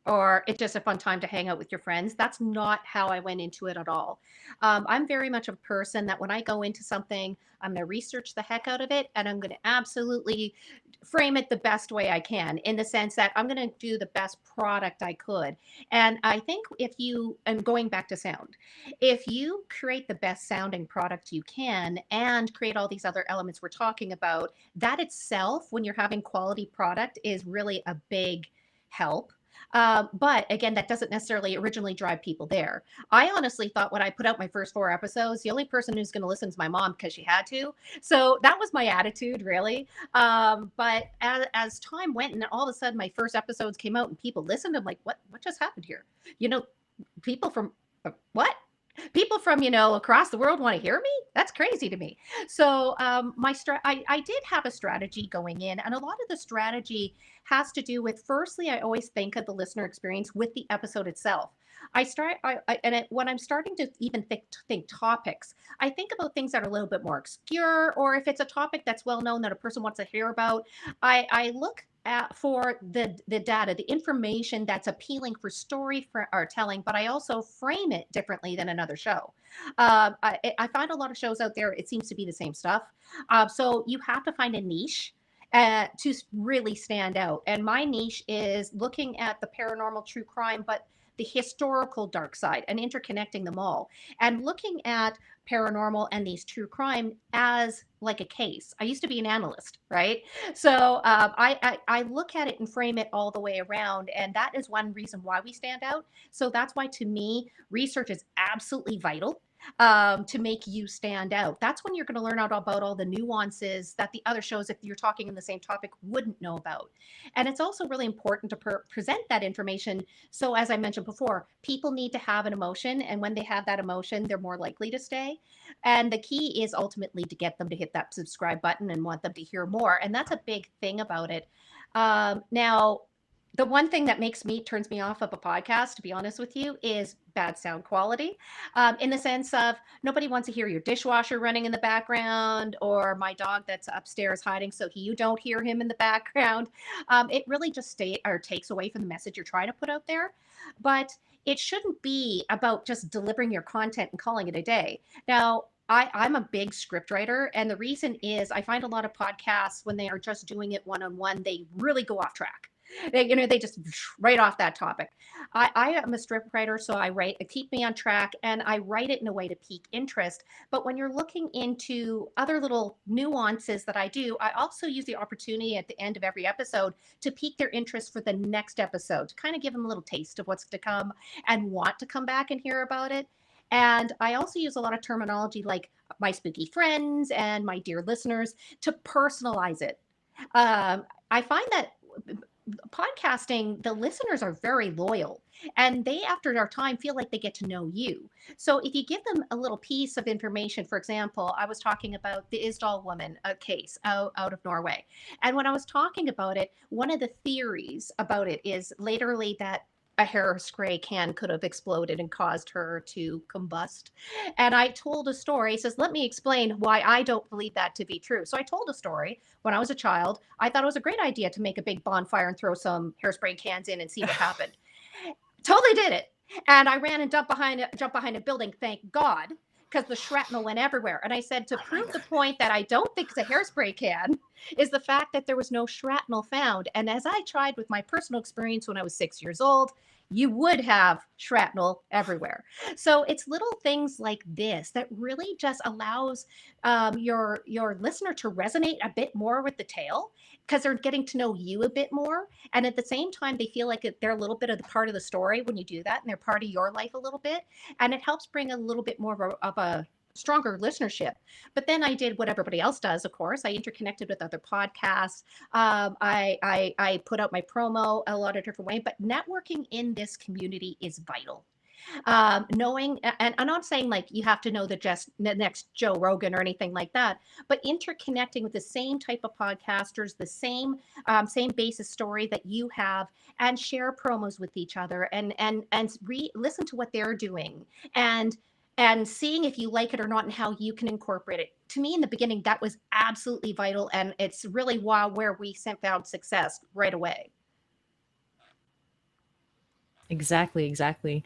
or it's just a fun time to hang out with your friends. That's not how I went into it at all. I'm very much a person that when I go into something, I'm going to research the heck out of it, and I'm going to absolutely frame it the best way I can, in the sense that I'm going to do the best product I could. And I think and going back to sound, if you create the best sounding product you can and create all these other elements we're talking about, that itself, when you're having quality product, is really a big help. But again, that doesn't necessarily originally drive people there. I honestly thought when I put out my first 4 episodes, the only person who's going to listen is my mom, because she had to. So that was my attitude, really. But as time went, and all of a sudden my first episodes came out and people listened, I'm like, what just happened here? People from what? People from across the world want to hear me? That's crazy to me. So I did have a strategy going in, and a lot of the strategy has to do with, firstly, I always think of the listener experience with the episode itself. When I'm starting to even think topics, I think about things that are a little bit more obscure, or if it's a topic that's well known that a person wants to hear about, I look for the data, the information that's appealing for story or telling, but I also frame it differently than another show. I find a lot of shows out there, it seems to be the same stuff. So you have to find a niche to really stand out. And my niche is looking at the paranormal true crime, but the historical dark side and interconnecting them all and looking at paranormal and these true crime as like a case. I used to be an analyst, right? So I look at it and frame it all the way around. And that is one reason why we stand out. So that's why, to me, research is absolutely vital to make you stand out. That's when you're going to learn out about all the nuances that the other shows, if you're talking in the same topic, wouldn't know about. And it's also really important to present that information. So, as I mentioned before, people need to have an emotion. And when they have that emotion, they're more likely to stay. And the key is ultimately to get them to hit that subscribe button and want them to hear more. And that's a big thing about it. Now, the one thing that turns me off of a podcast, to be honest with you, is bad sound quality. In the sense of nobody wants to hear your dishwasher running in the background or my dog that's upstairs hiding so you don't hear him in the background. It really just takes away from the message you're trying to put out there. But it shouldn't be about just delivering your content and calling it a day. Now, I'm a big script writer, and the reason is I find a lot of podcasts, when they are just doing it one-on-one, they really go off track. They just right off that topic. I am a script writer, so I keep me on track, and I write it in a way to pique interest. But when you're looking into other little nuances that I do, I also use the opportunity at the end of every episode to pique their interest for the next episode, to kind of give them a little taste of what's to come and want to come back and hear about it. And I also use a lot of terminology like my spooky friends and my dear listeners to personalize it. I find that podcasting, the listeners are very loyal, and they, after our time, feel like they get to know you. So if you give them a little piece of information, for example, I was talking about the Isdal woman case out of Norway. And when I was talking about it, one of the theories about it is literally that a hairspray can could have exploded and caused her to combust. And I told a story. He says, let me explain why I don't believe that to be true. So I told a story. When I was a child, I thought it was a great idea to make a big bonfire and throw some hairspray cans in and see what happened. Totally did it. And I ran and jumped behind a building, thank God, because the shrapnel went everywhere. And I said, to prove the point that I don't think it's a hairspray can is the fact that there was no shrapnel found. And as I tried with my personal experience when I was 6 years old, you would have shrapnel everywhere. So it's little things like this that really just allows your listener to resonate a bit more with the tale, because they're getting to know you a bit more. And at the same time, they feel like they're a little bit of the part of the story when you do that, and they're part of your life a little bit. And it helps bring a little bit more of a stronger listenership. But then I did what everybody else does, of course. I interconnected with other podcasts. I put out my promo a lot of different ways, but networking in this community is vital. Knowing, and I'm not saying like you have to know the next Joe Rogan or anything like that, but interconnecting with the same type of podcasters, the same basis story that you have, and share promos with each other, and listen to what they're doing, and seeing if you like it or not and how you can incorporate it. To me, in the beginning, that was absolutely vital. And it's really where we found success right away. Exactly.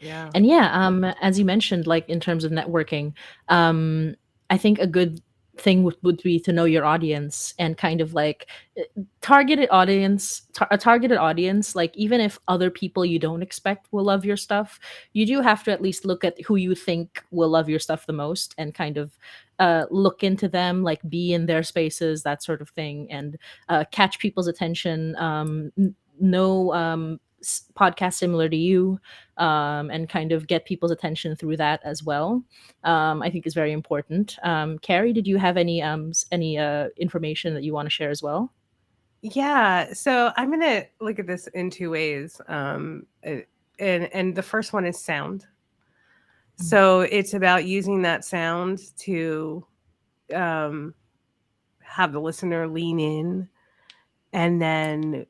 Yeah. And yeah, as you mentioned, like in terms of networking, I think a good thing would be to know your audience and kind of like a targeted audience. Like, even if other people you don't expect will love your stuff, you do have to at least look at who you think will love your stuff the most and kind of look into them, like be in their spaces, that sort of thing, and catch people's attention. Know podcasts similar to you, and kind of get people's attention through that as well. I think is very important. Carrie, did you have any information that you want to share as well? Yeah, so I'm gonna look at this in two ways. And the first one is sound. So it's about using that sound to have the listener lean in, and then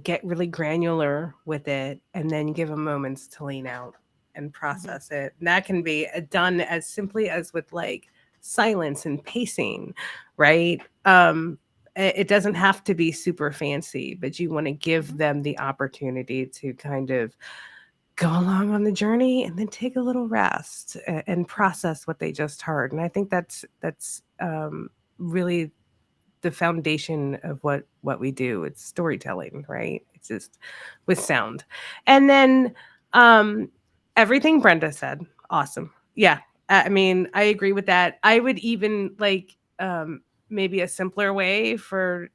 get really granular with it, and then give them moments to lean out and process it. And that can be done as simply as with like silence and pacing, right? it doesn't have to be super fancy, but you want to give Mhm. them the opportunity to kind of go along on the journey and then take a little rest and process what they just heard. And I think that's really the foundation of what we do. It's storytelling, right? It's just with sound. And then everything Brenda said, awesome. Yeah, I mean, I agree with that. I would even like maybe a simpler way for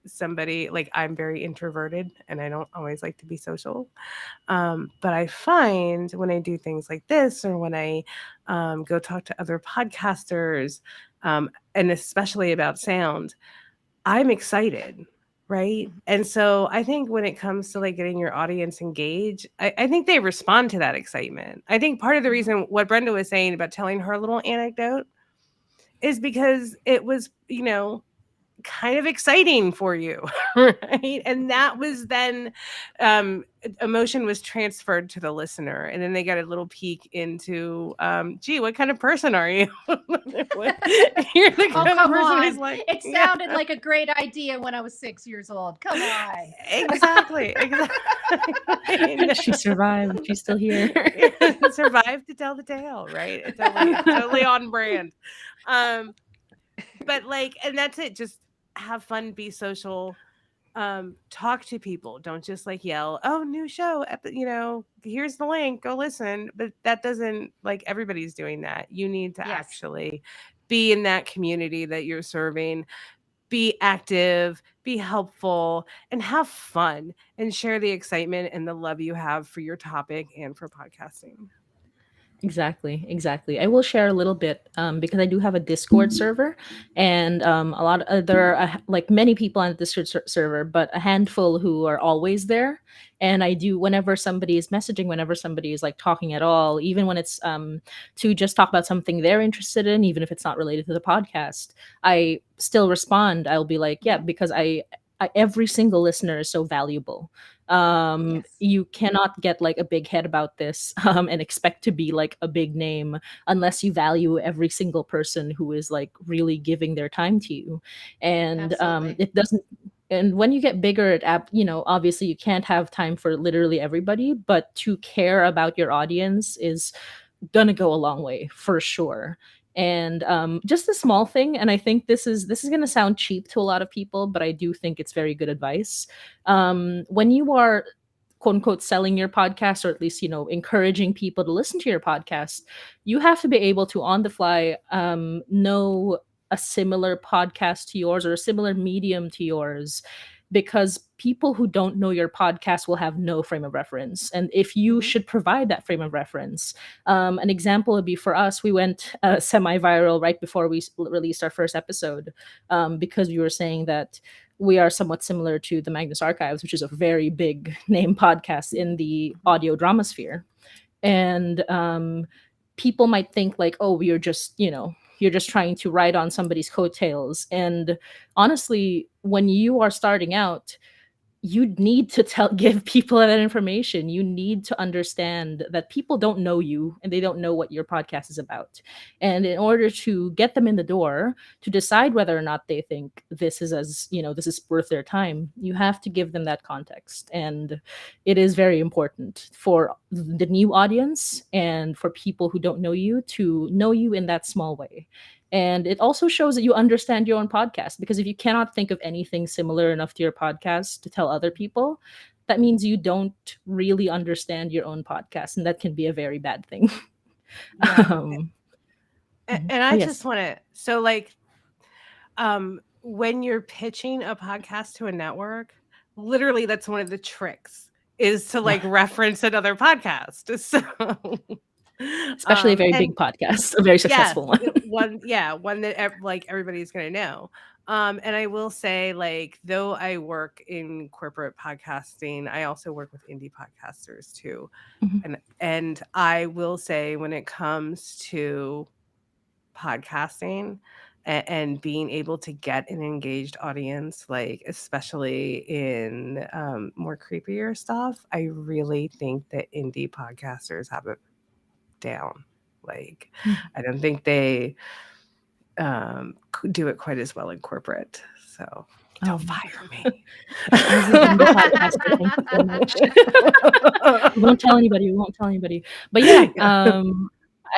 somebody, like, I'm very introverted and I don't always like to be social. But I find when I do things like this, or when I go talk to other podcasters, and especially about sound, I'm excited, right? And so I think when it comes to like getting your audience engaged, I think they respond to that excitement. I think part of the reason what Brenda was saying about telling her little anecdote is because it was, kind of exciting for you, right? And that was then emotion was transferred to the listener, and then they got a little peek into gee, what kind of person are you? You're the Oh, kind of come person who's on. like, It sounded like a great idea when I was 6 years old. Come on. exactly. No. She survived. She's still here. Survived to tell the tale, right? It's totally on brand. But like, and that's it. Just have fun, be social, talk to people. Don't just like yell, oh, new show, here's the link, go listen. But that doesn't, like, everybody's doing that. You need to Yes. actually be in that community that you're serving, be active, be helpful, and have fun, and share the excitement and the love you have for your topic and for podcasting. Exactly. I will share a little bit because I do have a Discord server, and there are like many people on the Discord server, but a handful who are always there. And I do, whenever somebody is messaging, whenever somebody is like talking at all, even when it's to just talk about something they're interested in, even if it's not related to the podcast, I still respond. I'll be like, yeah, because every single listener is so valuable. Yes. You cannot get like a big head about this and expect to be like a big name unless you value every single person who is like really giving their time to you. And Absolutely. it doesn't, and when you get bigger, obviously you can't have time for literally everybody, but to care about your audience is gonna go a long way for sure. And just a small thing, and I think this is gonna sound cheap to a lot of people, but I do think it's very good advice. When you are quote unquote selling your podcast, or at least encouraging people to listen to your podcast, you have to be able to on the fly know a similar podcast to yours or a similar medium to yours, because people who don't know your podcast will have no frame of reference. And if you should provide that frame of reference, an example would be for us, we went semi-viral right before we released our first episode, because we were saying that we are somewhat similar to the Magnus Archives, which is a very big name podcast in the audio drama sphere. And people might think like, oh, you're just trying to ride on somebody's coattails. And honestly, when you are starting out, you need to give people that information. You need to understand that people don't know you and they don't know what your podcast is about. And in order to get them in the door to decide whether or not they think this is this is worth their time, you have to give them that context. And it is very important for the new audience and for people who don't know you to know you in that small way. And it also shows that you understand your own podcast, because if you cannot think of anything similar enough to your podcast to tell other people, that means you don't really understand your own podcast. And that can be a very bad thing. Yeah. um, And I yes. just want to, so like, when you're pitching a podcast to a network, literally that's one of the tricks, is to like reference another podcast. So Especially a very and big podcast, a very successful one. one that like everybody's going to know. And I will say, like, though I work in corporate podcasting, I also work with indie podcasters too. And I will say, when it comes to podcasting and being able to get an engaged audience, like especially in more creepier stuff, I really think that indie podcasters have it down. Like, I don't think they do it quite as well in corporate. So don't fire me. This is a new podcast. Thank you so much. We won't tell anybody. We won't tell anybody. But yeah,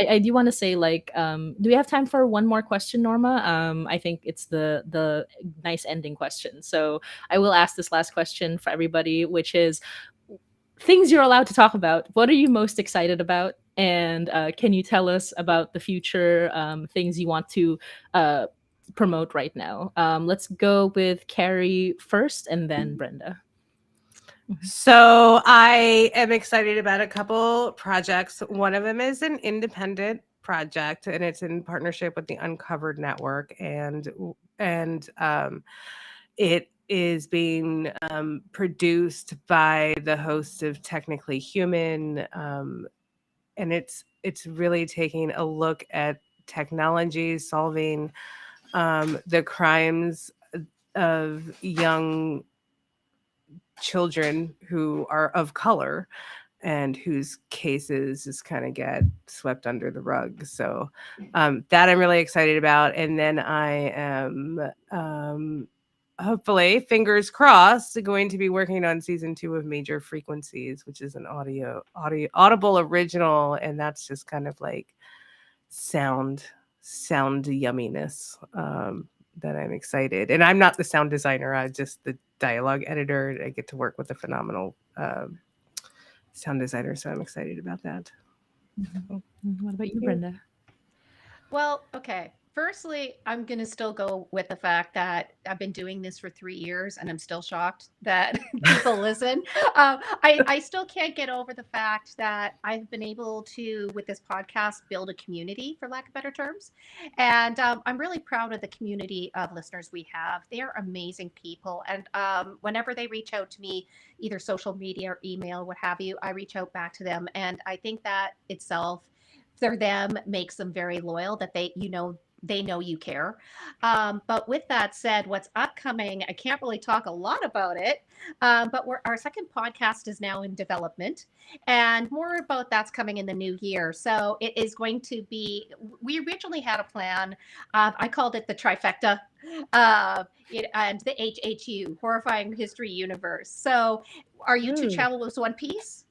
I do want to say, like, do we have time for one more question, Norma? I think it's the nice ending question. So I will ask this last question for everybody, which is things you're allowed to talk about. What are you most excited about? And can you tell us about the future things you want to promote right now? Let's go with Carrie first, and then Brenda. So I am excited about a couple projects. One of them is an independent project, and it's in partnership with the Uncovered Network, and it is being produced by the hosts of Technically Human, and it's really taking a look at technology solving the crimes of young children who are of color and whose cases just kind of get swept under the rug. So that I'm really excited about. And then I am hopefully, fingers crossed, going to be working on season 2 of Major Frequencies, which is an audible original, and that's just kind of like sound yumminess. That I'm excited. And I'm not the sound designer, I'm just the dialogue editor. I get to work with a phenomenal sound designer, so I'm excited about that. What about you, Brenda? Well, okay. Firstly, I'm going to still go with the fact that I've been doing this for 3 years and I'm still shocked that people listen. I still can't get over the fact that I've been able to, with this podcast, build a community, for lack of better terms. And I'm really proud of the community of listeners we have. They're amazing people. And whenever they reach out to me, either social media or email, what have you, I reach out back to them. And I think that itself, for them, makes them very loyal, that they know you care. But with that said, what's upcoming, I can't really talk a lot about it, but our second podcast is now in development, and more about that's coming in the new year. So it is going to be, we originally had a plan, I called it the trifecta, and the HHU, Horrifying History Universe. So our YouTube channel was one piece.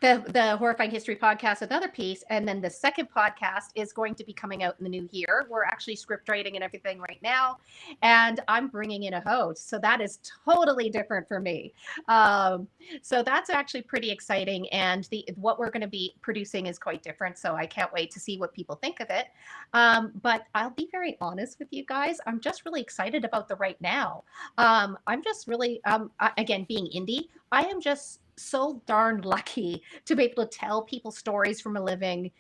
The Horrifying History podcast, another piece, and then the second podcast is going to be coming out in the new year. We're actually script writing and everything right now, and I'm bringing in a host, so that is totally different for me. So that's actually pretty exciting, and what we're going to be producing is quite different. So I can't wait to see what people think of it. But I'll be very honest with you guys. I'm just really excited about the right now. I'm just really, again, being indie, I am just so darn lucky to be able to tell people stories from a living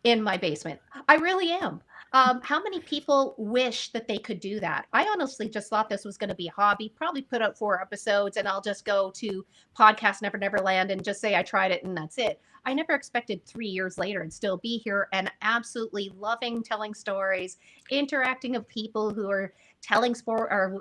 in my basement. I really am. How many people wish that they could do that? I honestly just thought this was going to be a hobby, probably put out 4 episodes and I'll just go to Podcast Never Neverland and just say I tried it and that's it. I never expected 3 years later and still be here and absolutely loving telling stories, interacting with people who are telling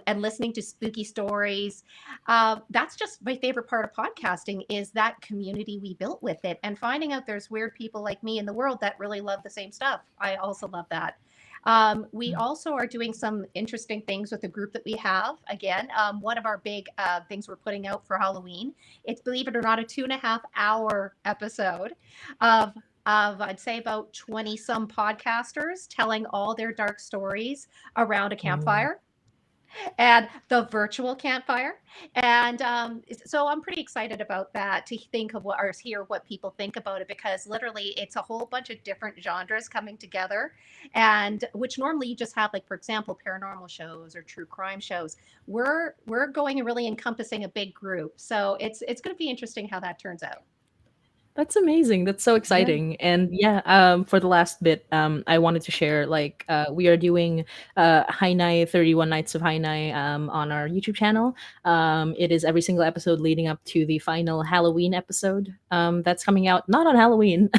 and listening to spooky stories. That's just my favorite part of podcasting, is that community we built with it, and finding out there's weird people like me in the world that really love the same stuff. I also love that. We also are doing some interesting things with the group that we have. Again, one of our big things we're putting out for Halloween, it's, believe it or not, a 2.5-hour episode of I'd say about 20 some podcasters telling all their dark stories around a campfire. And the virtual campfire. And so I'm pretty excited about that, to think of hear what people think about it, because literally it's a whole bunch of different genres coming together, and which normally you just have, like, for example, paranormal shows or true crime shows. We're going and really encompassing a big group. So it's going to be interesting how that turns out. That's amazing. That's so exciting. Yeah. And yeah, for the last bit, I wanted to share, like, we are doing Hainai 31 Nights of Hainai on our YouTube channel. It is every single episode leading up to the final Halloween episode that's coming out, not on Halloween,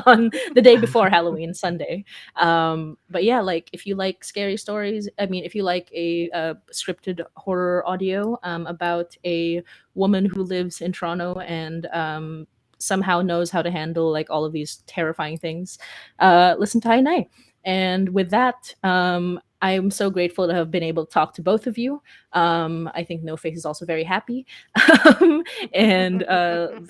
on the day before Halloween, Sunday. But yeah, like, if you like scary stories, I mean, if you like a scripted horror audio about a woman who lives in Toronto and somehow knows how to handle, like, all of these terrifying things, listen to Hainai. And with that, I'm so grateful to have been able to talk to both of you. I think No Face is also very happy. And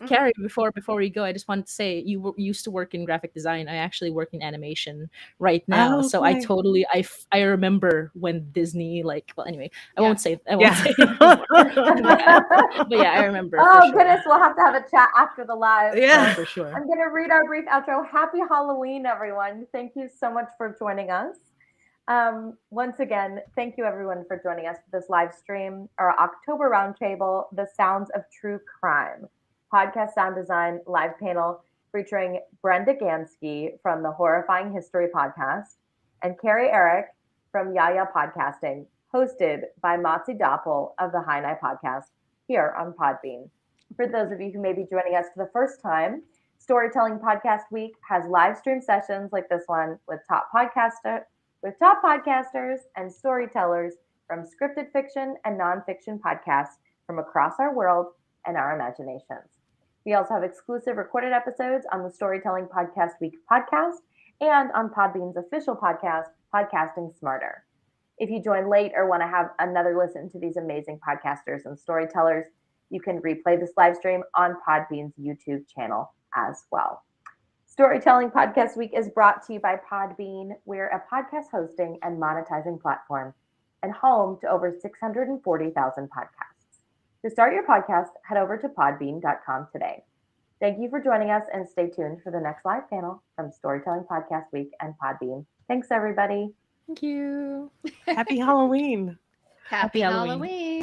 Carrie, before we go, I just wanted to say you used to work in graphic design. I actually work in animation right now, Oh, so I okay. totally I remember when Disney, like, well, anyway, I Yeah. won't say Yeah. anything more than that. But yeah, I remember. Oh for sure. goodness, we'll have to have a chat after the live. Yeah. Oh, for sure. I'm going to read our brief outro. Happy Halloween, everyone. Thank you so much for joining us. Once again, thank you everyone for joining us for this live stream, our October roundtable, The Sounds of True Crime, podcast sound design live panel featuring Brenda Ganske from the Horrifying History podcast and Carrie Arrick from Yaya Podcasting, hosted by Motzie Dapul of the High Night Podcast here on Podbean. For those of you who may be joining us for the first time, Storytelling Podcast Week has live stream sessions like this one with top podcasters and storytellers from scripted fiction and nonfiction podcasts from across our world and our imaginations. We also have exclusive recorded episodes on the Storytelling Podcast Week podcast and on Podbean's official podcast, Podcasting Smarter. If you join late or want to have another listen to these amazing podcasters and storytellers, you can replay this live stream on Podbean's YouTube channel as well. Storytelling Podcast Week is brought to you by Podbean. We're a podcast hosting and monetizing platform and home to over 640,000 podcasts. To start your podcast, head over to podbean.com today. Thank you for joining us and stay tuned for the next live panel from Storytelling Podcast Week and Podbean. Thanks, everybody. Thank you. Happy Halloween. Happy Halloween. Halloween.